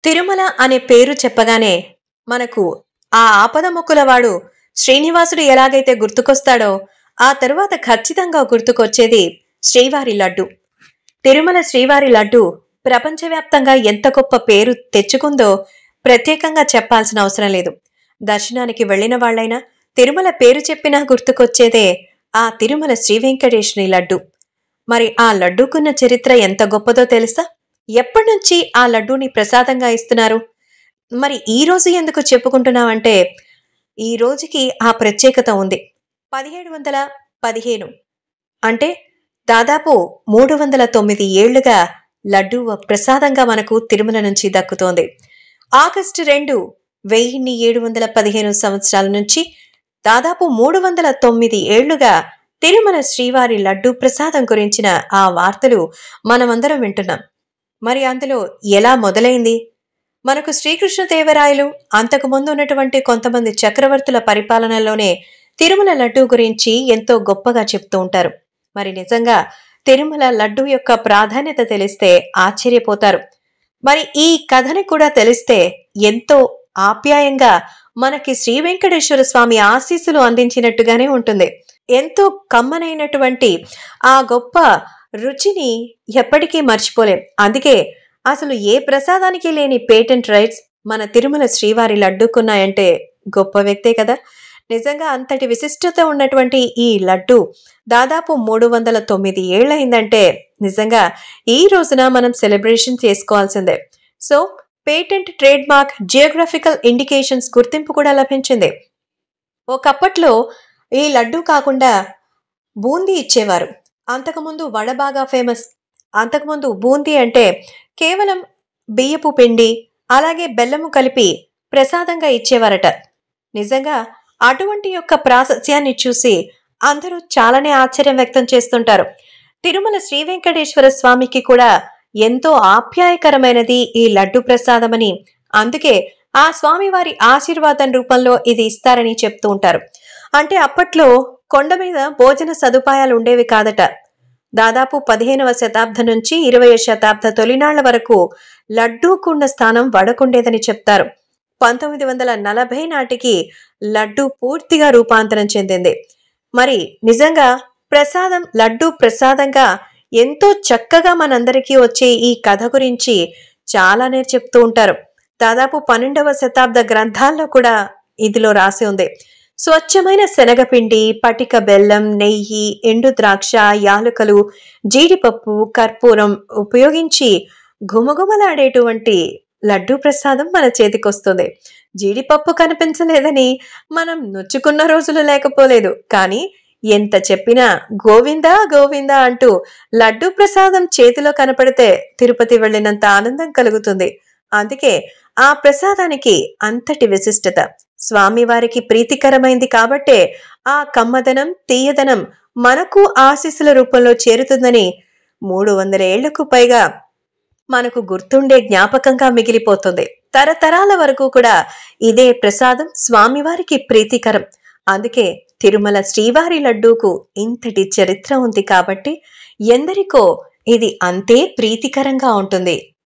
తిరుమల అనే పేరు చెప్పగానే మనకు ఆ ఆపద మొక్కులవాడు శ్రీనివాసుడు ఎలాగైతే గుర్తుకొస్తాడో, ఆ తరువాత ఖచ్చితంగా గుర్తుకొచ్చేది శ్రీవారి లడ్డు. తిరుమల శ్రీవారి లడ్డు ప్రపంచవ్యాప్తంగా ఎంత గొప్ప పేరు తెచ్చుకుందో ప్రత్యేకంగా చెప్పాల్సిన అవసరం లేదు. దర్శనానికి వెళ్ళిన వాళ్ళైనా తిరుమల పేరు చెప్పినా గుర్తుకొచ్చేదే ఆ తిరుమల శ్రీ వెంకటేశ్వరి లడ్డు. మరి ఆ లడ్డూకున్న చరిత్ర ఎంత గొప్పదో తెలుసా? ఎప్పటినుంచి ఆ లడ్డూని ప్రసాదంగా ఇస్తున్నారు? మరి ఈ రోజు ఎందుకు చెప్పుకుంటున్నామంటే, ఈ రోజుకి ఆ ప్రత్యేకత ఉంది. 1715 అంటే దాదాపు 309 ఏళ్లుగా లడ్డూ ప్రసాదంగా మనకు తిరుమల నుంచి దక్కుతోంది. ఆగస్టు 2, 1715 సంవత్సరాల నుంచి దాదాపు 309 ఏళ్లుగా తిరుమల శ్రీవారి లడ్డూ ప్రసాదం గురించిన ఆ వార్తలు మనమందరం వింటున్నాం. మరి అందులో ఎలా మొదలైంది? మనకు శ్రీకృష్ణదేవరాయలు అంతకుముందు ఉన్నటువంటి కొంతమంది చక్రవర్తుల పరిపాలనలోనే తిరుమల లడ్డూ గురించి ఎంతో గొప్పగా చెప్తూ ఉంటారు. మరి నిజంగా తిరుమల లడ్డూ యొక్క ప్రాధాన్యత తెలిస్తే ఆశ్చర్యపోతారు. మరి ఈ కథని కూడా తెలిస్తే ఎంతో ఆప్యాయంగా మనకి శ్రీ వెంకటేశ్వర స్వామి ఆశీస్సులు అందించినట్టుగానే ఉంటుంది. ఎంతో కమ్మనైనటువంటి ఆ గొప్ప రుచిని ఎప్పటికీ మర్చిపోలేం. అందుకే అసలు ఏ ప్రసాదానికి లేని పేటెంట్ రైట్స్ మన తిరుమల శ్రీవారి లడ్డూకున్నాయంటే గొప్ప వ్యక్తే కదా. నిజంగా అంతటి విశిష్టత ఉన్నటువంటి ఈ లడ్డు దాదాపు 309 ఏళ్ళయిందంటే నిజంగా ఈ రోజున మనం సెలబ్రేషన్ చేసుకోవాల్సిందే. So patent, trade mark, geographical indications గుర్తింపు కూడా లభించింది. ఒకప్పట్లో ఈ లడ్డు కాకుండా బూందీ ఇచ్చేవారు. అంతకుముందు వడ బాగా ఫేమస్. అంతకుముందు బూందీ అంటే కేవలం బియ్యపు పిండి అలాగే బెల్లము కలిపి ప్రసాదంగా ఇచ్చేవారట. నిజంగా అటువంటి యొక్క ప్రాశస్యాన్ని చూసి అందరూ చాలానే ఆశ్చర్యం వ్యక్తం చేస్తుంటారు. తిరుమల శ్రీ వెంకటేశ్వర స్వామికి కూడా ఎంతో ఆప్యాయకరమైనది ఈ లడ్డు ప్రసాదమని, అందుకే ఆ స్వామివారి ఆశీర్వాదం రూపంలో ఇది ఇస్తారని చెప్తూ ఉంటారు. అంటే అప్పట్లో కొండ మీద భోజన సదుపాయాలు ఉండేవి కాదట. దాదాపు 15వ శతాబ్దం నుంచి 20వ శతాబ్ద తొలినాళ్ల వరకు లడ్డూకున్న స్థానం వడకుండేదని చెప్తారు. 1940 నాటికి లడ్డూ పూర్తిగా రూపాంతరం చెందింది. మరి నిజంగా ప్రసాదం, లడ్డూ ప్రసాదంగా ఎంతో చక్కగా మనందరికీ వచ్చే ఈ కథ గురించి చాలానే చెప్తూ ఉంటారు. దాదాపు 12వ శతాబ్ద గ్రంథాల్లో కూడా ఇదిలో రాసి ఉంది. స్వచ్ఛమైన శనగపిండి, పటిక బెల్లం, నెయ్యి, ఎండు ద్రాక్ష, యాలకులు, జీడిపప్పు, కర్పూరం ఉపయోగించి ఘుమఘుమలాడేటువంటి లడ్డూ ప్రసాదం మన చేతికొస్తుంది. జీడిపప్పు కనిపించలేదని మనం నొచ్చుకున్న రోజులు లేకపోలేదు. కానీ ఎంత చెప్పినా గోవిందా గోవిందా అంటూ లడ్డూ ప్రసాదం చేతిలో కనపడితే తిరుపతి వెళ్ళినంత ఆనందం కలుగుతుంది. అందుకే ఆ ప్రసాదానికి అంతటి విశిష్టత. స్వామివారికి ప్రీతికరమైంది కాబట్టే ఆ కమ్మదనం, తీయదనం మనకు ఆశీస్సుల రూపంలో చేరుతుందని 300 ఏళ్లకు పైగా మనకు గుర్తుండే జ్ఞాపకంగా మిగిలిపోతుంది. తరతరాల వరకు కూడా ఇదే ప్రసాదం స్వామివారికి ప్రీతికరం. అందుకే తిరుమల శ్రీవారి లడ్డూకు ఇంతటి చరిత్ర ఉంది కాబట్టి ఎందరికో ఇది అంతే ప్రీతికరంగా ఉంటుంది.